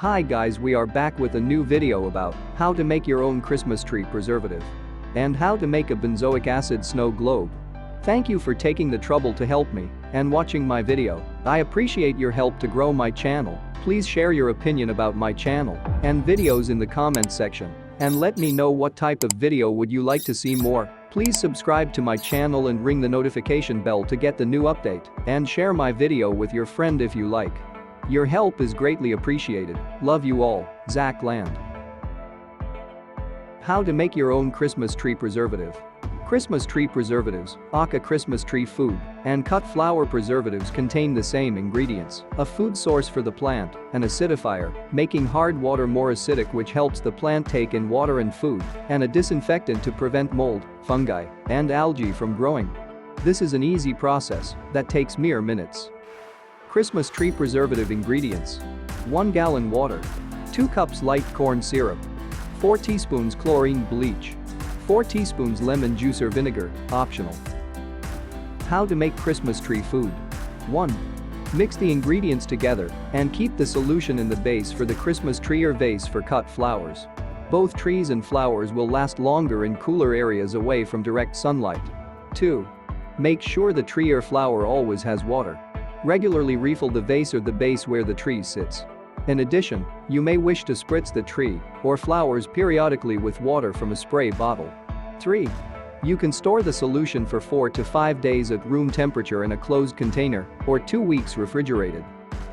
Hi guys, we are back with a new video about how to make your own Christmas tree preservative and how to make a benzoic acid snow globe. Thank you for taking the trouble to help me and watching my video. I appreciate your help to grow my channel. Please share your opinion about my channel and videos in the comments section and let me know what type of video would you like to see more. Please subscribe to my channel and ring the notification bell to get the new update and share my video with your friend if you like. Your help is greatly appreciated. Love you all, Zach Land. How to make your own Christmas tree preservative. Christmas tree preservatives, aka Christmas tree food, and cut flower preservatives contain the same ingredients: a food source for the plant, an acidifier, making hard water more acidic which helps the plant take in water and food, and a disinfectant to prevent mold, fungi, and algae from growing. This is an easy process that takes mere minutes. Christmas tree preservative ingredients: 1 gallon water, 2 cups light corn syrup, 4 teaspoons chlorine bleach, 4 teaspoons lemon juice or vinegar, optional. How to make Christmas tree food. 1. Mix the ingredients together and keep the solution in the base for the Christmas tree or vase for cut flowers. Both trees and flowers will last longer in cooler areas away from direct sunlight. 2. Make sure the tree or flower always has water. Regularly refill the vase or the base where the tree sits. In addition, you may wish to spritz the tree or flowers periodically with water from a spray bottle. 3. You can store the solution for 4 to 5 days at room temperature in a closed container or 2 weeks refrigerated.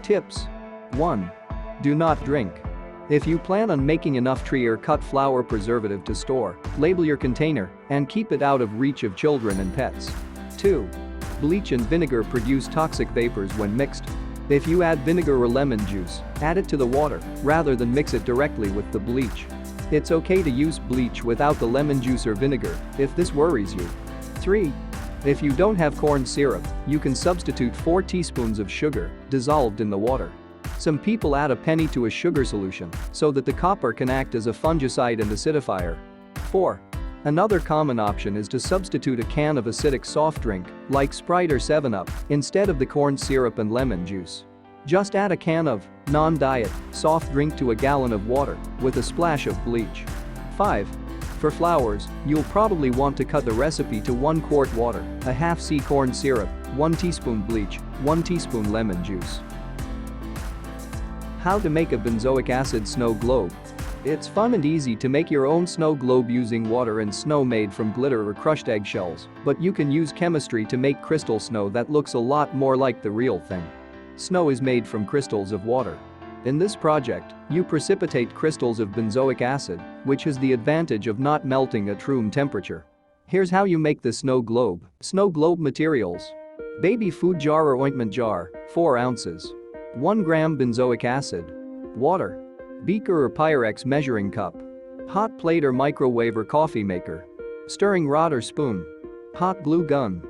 Tips: 1. Do not drink. If you plan on making enough tree or cut flower preservative to store, label your container and keep it out of reach of children and pets. 2. Bleach and vinegar produce toxic vapors when mixed. If you add vinegar or lemon juice, add it to the water rather than mix it directly with the bleach. It's okay to use bleach without the lemon juice or vinegar if this worries you. 3. If you don't have corn syrup, you can substitute 4 teaspoons of sugar dissolved in the water. Some people add a penny to a sugar solution so that the copper can act as a fungicide and acidifier. 4. Another common option is to substitute a can of acidic soft drink, like Sprite or 7-Up, instead of the corn syrup and lemon juice. Just add a can of non-diet soft drink to a gallon of water with a splash of bleach. 5. For flowers, you'll probably want to cut the recipe to 1 quart water, a half C corn syrup, 1 teaspoon bleach, 1 teaspoon lemon juice. How to make a benzoic acid snow globe. It's fun and easy to make your own snow globe using water and snow made from glitter or crushed eggshells, but you can use chemistry to make crystal snow that looks a lot more like the real thing. Snow is made from crystals of water. In this project, you precipitate crystals of benzoic acid, which has the advantage of not melting at room temperature. Here's how you make the snow globe. Snow globe materials: baby food jar or ointment jar, 4 ounces. 1 gram benzoic acid. Water. Beaker or Pyrex measuring cup. Hot plate or microwave or coffee maker. Stirring rod or spoon. Hot glue gun.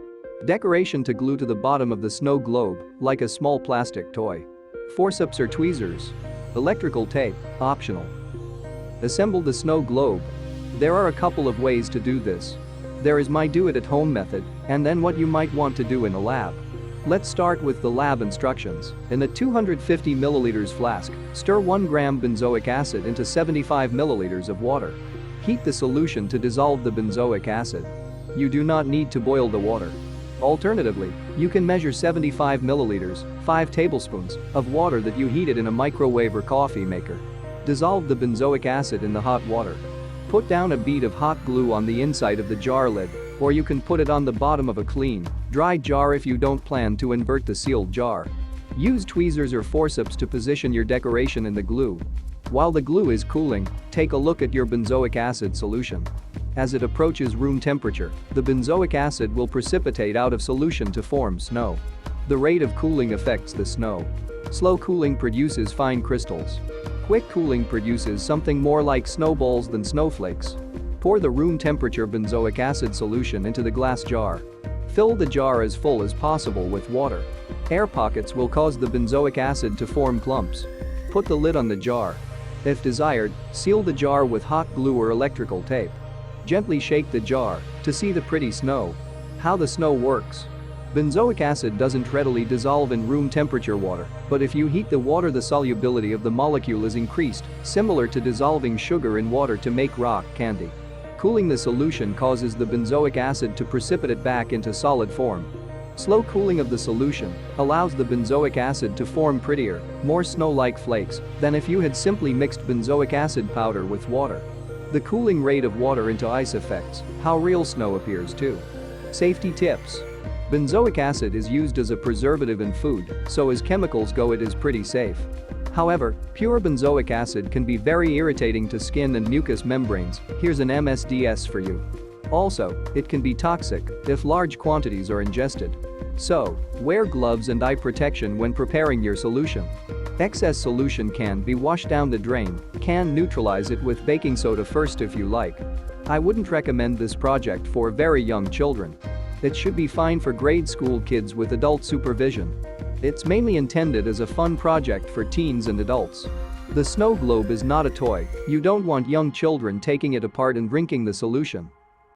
Decoration to glue to the bottom of the snow globe, like a small plastic toy. Forceps or tweezers. Electrical tape, optional. Assemble the snow globe. There are a couple of ways to do this. There is my do-it-at-home method, and then what you might want to do in a lab. Let's start with the lab instructions. In a 250 milliliters flask, stir 1 gram benzoic acid into 75 milliliters of water. Heat the solution to dissolve the benzoic acid. You do not need to boil the water. Alternatively, you can measure 75 milliliters, 5 tablespoons, of water that you heated in a microwave or coffee maker. Dissolve the benzoic acid in the hot water. Put down a bead of hot glue on the inside of the jar lid, or you can put it on the bottom of a clean, dry jar if you don't plan to invert the sealed jar. Use tweezers or forceps to position your decoration in the glue. While the glue is cooling, take a look at your benzoic acid solution. As it approaches room temperature, the benzoic acid will precipitate out of solution to form snow. The rate of cooling affects the snow. Slow cooling produces fine crystals. Quick cooling produces something more like snowballs than snowflakes. Pour the room temperature benzoic acid solution into the glass jar. Fill the jar as full as possible with water. Air pockets will cause the benzoic acid to form clumps. Put the lid on the jar. If desired, seal the jar with hot glue or electrical tape. Gently shake the jar to see the pretty snow. How the snow works. Benzoic acid doesn't readily dissolve in room temperature water, but if you heat the water the solubility of the molecule is increased, similar to dissolving sugar in water to make rock candy. Cooling the solution causes the benzoic acid to precipitate back into solid form. Slow cooling of the solution allows the benzoic acid to form prettier, more snow-like flakes than if you had simply mixed benzoic acid powder with water. The cooling rate of water into ice affects how real snow appears too. Safety tips. Benzoic acid is used as a preservative in food, so as chemicals go it is pretty safe. However, pure benzoic acid can be very irritating to skin and mucous membranes. Here's an MSDS for you. Also, it can be toxic if large quantities are ingested. So, wear gloves and eye protection when preparing your solution. Excess solution can be washed down the drain. Can neutralize it with baking soda first if you like. I wouldn't recommend this project for very young children. It should be fine for grade school kids with adult supervision. It's mainly intended as a fun project for teens and adults. The snow globe is not a toy. You don't want young children taking it apart and drinking the solution.